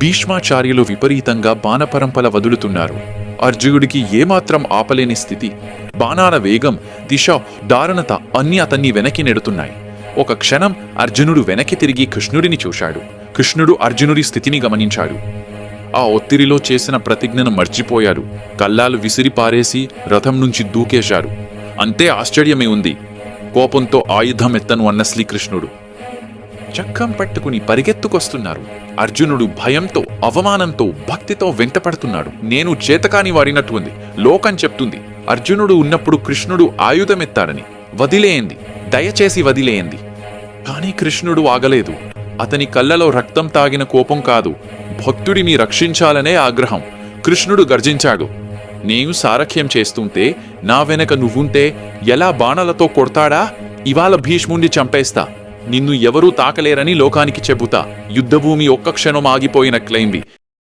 భీష్మాచార్యులు విపరీతంగా బాణపరంపల వదులుతున్నారు. అర్జునుడికి ఏమాత్రం ఆపలేని స్థితి. బాణాల వేగం, దిశ, దారుణత అన్నీ అతన్ని వెనక్కి నెడుతున్నాయి. ఒక క్షణం అర్జునుడు వెనక్కి తిరిగి కృష్ణుడిని చూశాడు. కృష్ణుడు అర్జునుడి స్థితిని గమనించాడు. ఆ ఒత్తిడిలో చేసిన ప్రతిజ్ఞను మర్చిపోయారు. కల్లాలు విసిరి పారేసి రథం నుంచి దూకేశారు. అంతే ఆశ్చర్యమే ఉంది. కోపంతో ఆయుధం ఎత్తను అన్న శ్రీకృష్ణుడు చక్కం పట్టుకుని పరిగెత్తుకొస్తున్నారు. అర్జునుడు భయంతో, అవమానంతో, భక్తితో వెంటపడుతున్నాడు. నేను చేతకాని వారినట్టుంది. లోకం చెప్తుంది అర్జునుడు ఉన్నప్పుడు కృష్ణుడు ఆయుధమెత్తాడని. వదిలేయండి, దయచేసి వదిలేయండి. కాని కృష్ణుడు ఆగలేదు. అతని కళ్ళలో రక్తం తాగిన కోపం కాదు, భక్తుడిని రక్షించాలనే ఆగ్రహం. కృష్ణుడు గర్జించాడు. నేను సారథ్యం చేస్తుంటే నా వెనక నువ్వుంటే ఎలా బాణలతో కొడతాడా? ఇవాళ భీష్ముణ్ణి చంపేస్తా. నిన్ను ఎవరూ తాకలేరని లోకానికి చెబుతా. యుద్ధభూమి ఒక్క క్షణం ఆగిపోయినట్లయింది.